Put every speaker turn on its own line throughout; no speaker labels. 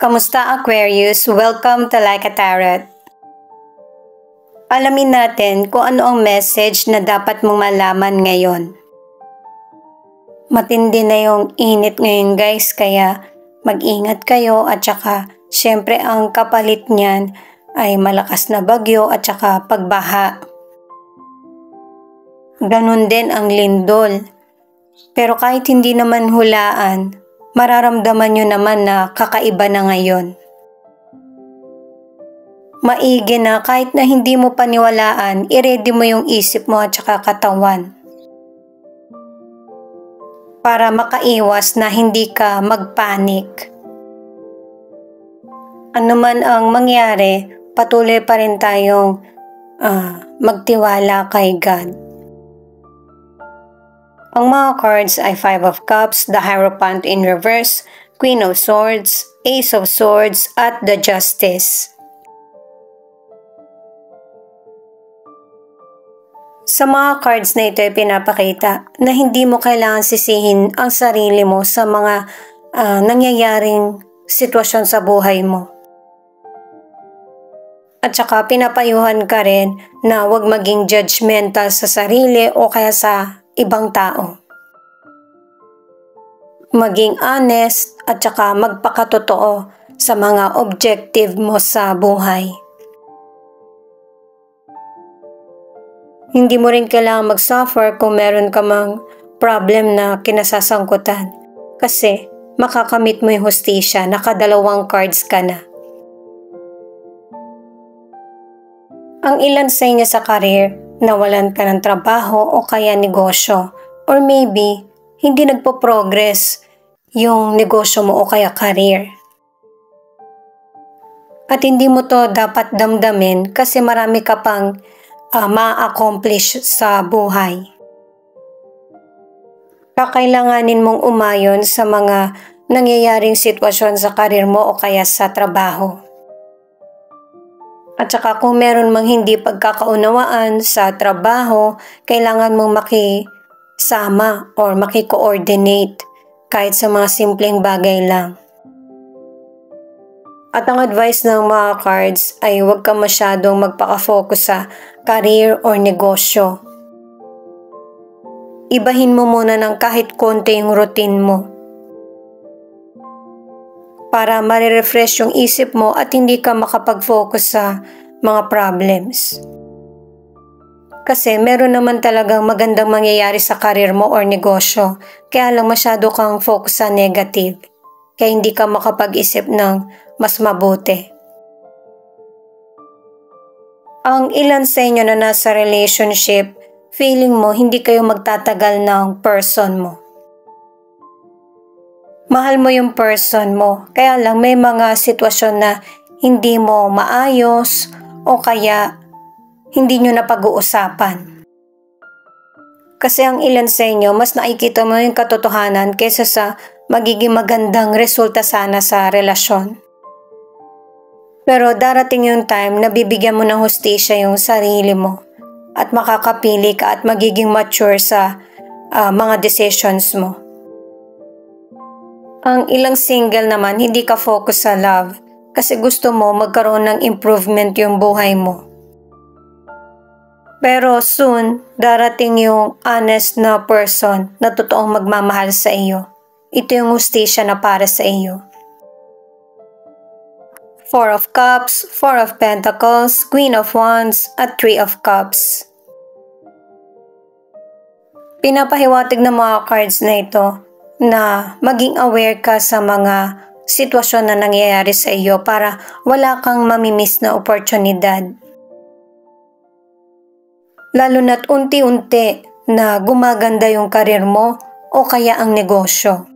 Kamusta Aquarius? Welcome to Like a Tarot. Alamin natin kung ano ang message na dapat mong malaman ngayon. Matindi na yung init ngayon guys, kaya mag-ingat kayo at saka syempre ang kapalit niyan ay malakas na bagyo at saka pagbaha. Ganun din ang lindol. Pero kahit hindi naman hulaan, mararamdaman nyo naman na kakaiba na ngayon. Maigi na kahit na hindi mo paniwalaan, i-ready mo yung isip mo at saka katawan. Para makaiwas na hindi ka magpanik. Ano man ang mangyari, patuloy pa rin tayong magtiwala kay God. Ang mga cards ay Five of Cups, the Hierophant in reverse, Queen of Swords, Ace of Swords, at the Justice. Sa mga cards na ito ay pinapakita na hindi mo kailangan sisihin ang sarili mo sa mga nangyayaring sitwasyon sa buhay mo. At saka pinapayuhan ka rin na huwag maging judgmental sa sarili o kaya sa ibang tao. Maging honest at saka magpakatotoo sa mga objective mo sa buhay. Hindi mo rin kailangan mag-suffer kung meron ka mang problem na kinasasangkutan kasi makakamit mo yung hustisya, nakadalawang cards ka na. Ang ilan sa inyo sa career, nawalan ka ng trabaho o kaya negosyo, or maybe hindi nagpo-progress yung negosyo mo o kaya career. At hindi mo to dapat damdamin kasi marami ka pang ma-accomplish sa buhay. Kakailanganin mong umayon sa mga nangyayaring sitwasyon sa career mo o kaya sa trabaho. At saka kung meron mang hindi pagkakaunawaan sa trabaho, kailangan mong makisama or makikoordinate kahit sa mga simpleng bagay lang. At ang advice ng mga cards ay huwag ka masyadong magpaka-focus sa career or negosyo. Ibahin mo muna ng kahit konti yung routine mo para ma-refresh yung isip mo at hindi ka makapag-focus sa mga problems. Kasi meron naman talagang magandang mangyayari sa career mo or negosyo, kaya lang masyado kang focus sa negative, kaya hindi ka makapag-isip ng mas mabuti. Ang ilan sa inyo na nasa relationship, feeling mo hindi kayo magtatagal ng person mo. Mahal mo yung person mo, kaya lang may mga sitwasyon na hindi mo maayos o kaya hindi nyo na pag-uusapan. Kasi ang ilan sa inyo, mas nakikita mo yung katotohanan kaysa sa magiging magandang resulta sana sa relasyon. Pero darating yung time na bibigyan mo ng hustisya yung sarili mo at makakapili ka at magiging mature sa mga decisions mo. Ang ilang single naman, hindi ka focus sa love kasi gusto mo magkaroon ng improvement yung buhay mo. Pero soon, darating yung honest na person na totoong magmamahal sa iyo. Ito yung hustisya na para sa iyo. Four of Cups, Four of Pentacles, Queen of Wands, at Three of Cups. Pinapahiwatig ng mga cards na ito na maging aware ka sa mga sitwasyon na nangyayari sa iyo para wala kang mamimiss na oportunidad. Lalo na't unti-unti na gumaganda yung karir mo o kaya ang negosyo.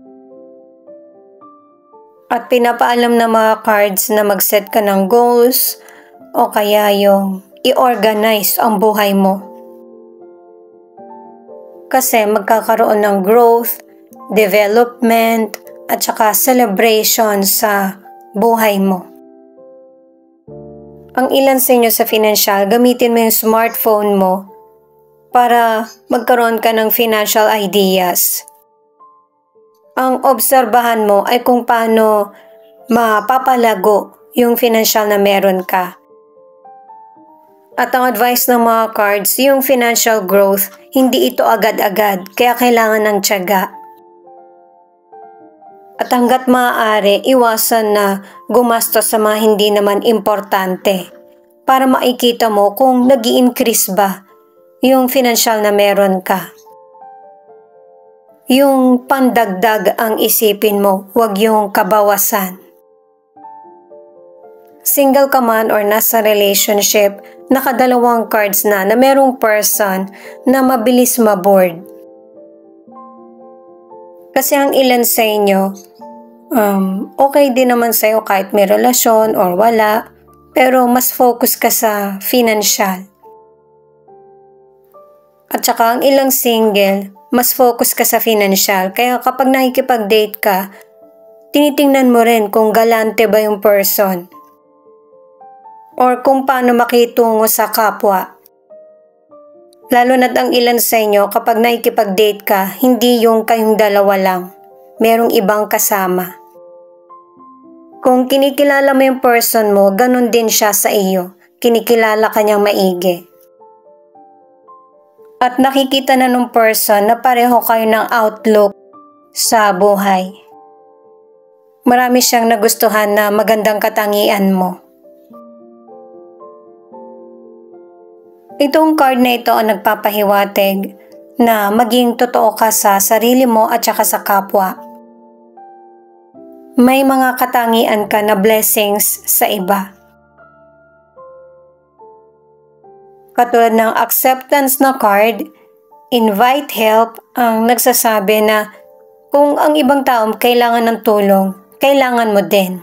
At pinapaalam ng mga cards na mag-set ka ng goals o kaya yung i-organize ang buhay mo. Kasi magkakaroon ng growth, development, at saka celebration sa buhay mo. Ang ilan sa inyo sa financial, gamitin mo yung smartphone mo para magkaroon ka ng financial ideas. Ang obserbahan mo ay kung paano mapapalago yung financial na meron ka. At ang advice ng mga cards, yung financial growth, hindi ito agad-agad, kaya kailangan ng tiyaga. At hanggat maaari, iwasan na gumastos sa mga hindi naman importante para makikita mo kung nag-i-increase ba yung financial na meron ka. Yung pandagdag ang isipin mo, huwag yung kabawasan. Single ka man or nasa relationship, nakadalawang cards na merong person na mabilis maboard. Kasi ang ilan sa inyo, okay din naman sa'yo kahit may relasyon or wala, pero mas focus ka sa financial. At saka ang ilang single, mas focus ka sa financial. Kaya kapag nakikipag-date ka, tinitingnan mo rin kung galante ba yung person. Or kung paano makitungo sa kapwa. Lalo na't ang ilan sa inyo, kapag nakikipag-date ka, hindi yung kayong dalawa lang. Merong ibang kasama. Kung kinikilala mo yung person mo, ganun din siya sa iyo. Kinikilala ka niyang maigi. At nakikita na nung person na pareho kayo ng outlook sa buhay. Marami siyang nagustuhan na magandang katangian mo. Itong card na ito ang nagpapahiwatig na maging totoo ka sa sarili mo at saka sa kapwa. May mga katangian ka na blessings sa iba. Katulad ng acceptance na card, invite help ang nagsasabi na kung ang ibang tao kailangan ng tulong, kailangan mo din.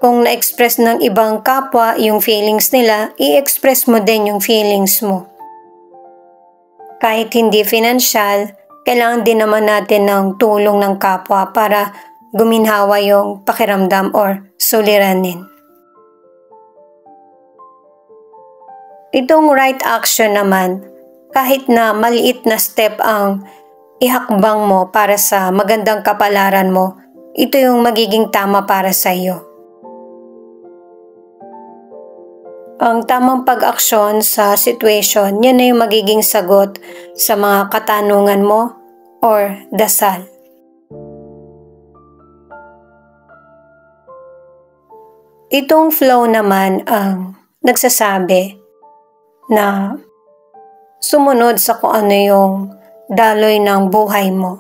Kung na-express ng ibang kapwa yung feelings nila, i-express mo din yung feelings mo. Kahit hindi financial, kailangan din naman natin ng tulong ng kapwa para guminhawa yung pakiramdam or suliranin. Itong right action naman, kahit na maliit na step ang ihakbang mo para sa magandang kapalaran mo, ito yung magiging tama para sa iyo. Ang tamang pag-aksyon sa situation, yan na yung magiging sagot sa mga katanungan mo or dasal. Itong flow naman ang nagsasabi na sumunod sa kung ano yung daloy ng buhay mo.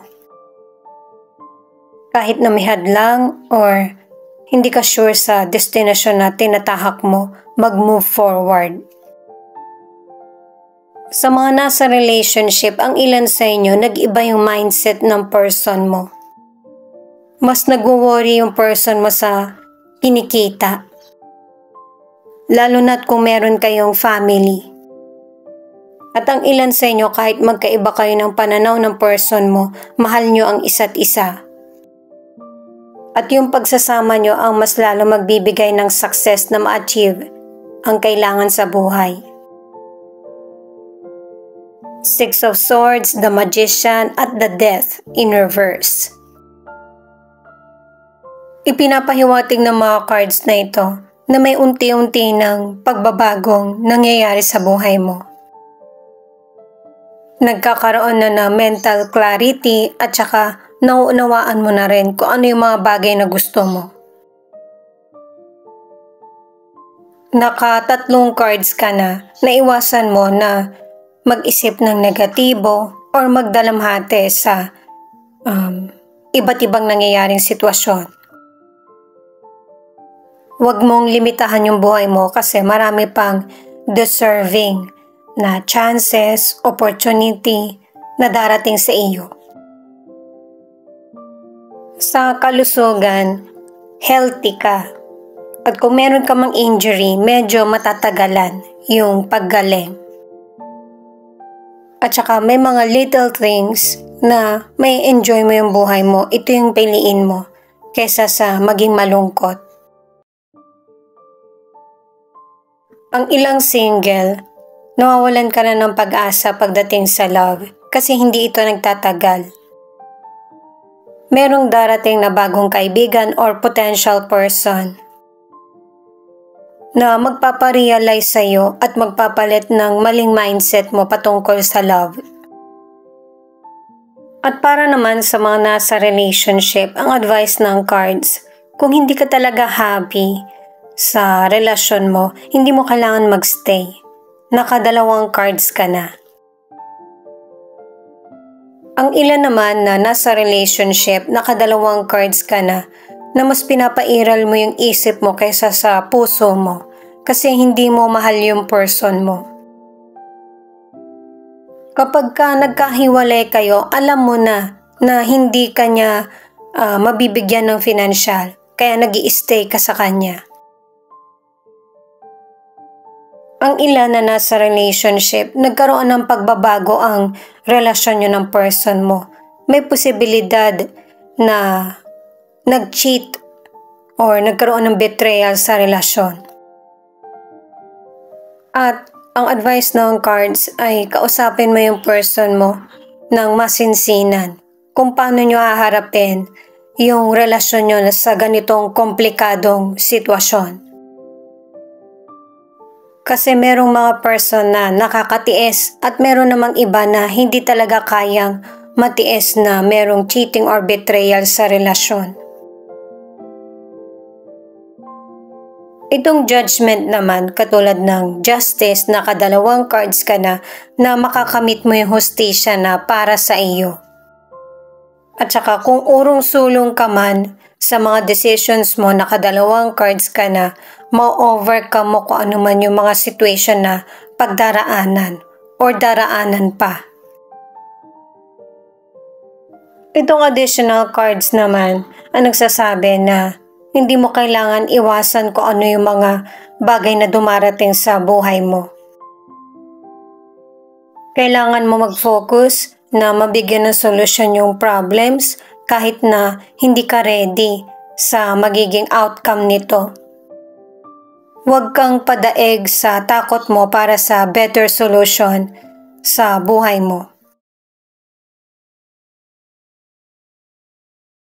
Kahit na may hadlang or hindi ka sure sa destination na tinatahak mo, mag-move forward. Sa mga nasa relationship, ang ilan sa inyo, nag-iba yung mindset ng person mo. Mas nag-worry yung person mo sa kinikita. Lalo na't kung meron kayong family. At ang ilan sa inyo, kahit magkaiba kayo ng pananaw ng person mo, mahal nyo ang isa't isa. At yung pagsasama nyo ang mas lalo magbibigay ng success na ma-achieve ang kailangan sa buhay. Six of Swords, the Magician, at the Death in reverse. Ipinapahiwatig ng mga cards na ito na may unti-unti ng pagbabagong nangyayari sa buhay mo. Nagkakaroon na mental clarity at saka nauunawaan mo na rin kung ano yung mga bagay na gusto mo. Naka-3 cards ka na, naiwasan mo na mag-isip ng negatibo or magdalamhati sa iba't ibang nangyayaring sitwasyon. Huwag mong limitahan yung buhay mo kasi marami pang deserving na chances, opportunity na darating sa iyo. Sa kalusugan, healthy ka. At kung meron ka mang injury, medyo matatagalan yung paggaling. At saka may mga little things na may enjoy mo yung buhay mo, ito yung piliin mo kesa sa maging malungkot. Ang ilang single, nawawalan ka na ng pag-asa pagdating sa love kasi hindi ito nagtatagal. merong darating na bagong kaibigan or potential person na magpaparealize sa'yo at magpapalit ng maling mindset mo patungkol sa love. At para naman sa mga nasa relationship, ang advice ng cards, kung hindi ka talaga happy sa relasyon mo, hindi mo kailangan magstay. Nakadalawang cards ka na. Ang ilan naman na nasa relationship, nakadalawang cards ka na mas pinapairal mo yung isip mo kaysa sa puso mo kasi hindi mo mahal yung person mo. Kapag ka nagkahiwalay kayo, alam mo na hindi ka niya mabibigyan ng financial, kaya nag-i-stay ka sa kanya. Ang ilan na nasa relationship, nagkaroon ng pagbabago ang relasyon nyo ng person mo. May posibilidad na nag-cheat or nagkaroon ng betrayal sa relasyon. At ang advice ng cards ay kausapin mo yung person mo ng masinsinan kung paano nyo haharapin yung relasyon nyo sa ganitong komplikadong sitwasyon. Kasi merong mga person na nakakatiis at meron namang iba na hindi talaga kayang matiis na merong cheating or betrayal sa relasyon. Itong judgment naman, katulad ng justice, nakadalawang cards ka na makakamit mo yung hustisya na para sa iyo. At saka kung urong-sulong ka man sa mga decisions mo, nakadalawang cards ka na, ma-overcome mo kung ano man yung mga situation na pagdaraanan or daraanan pa. Itong additional cards naman ang nagsasabi na hindi mo kailangan iwasan kung ano yung mga bagay na dumarating sa buhay mo. Kailangan mo mag-focus na mabigyan ng solusyon yung problems kahit na hindi ka ready sa magiging outcome nito. Huwag kang padaig sa takot mo para sa better solution sa buhay mo.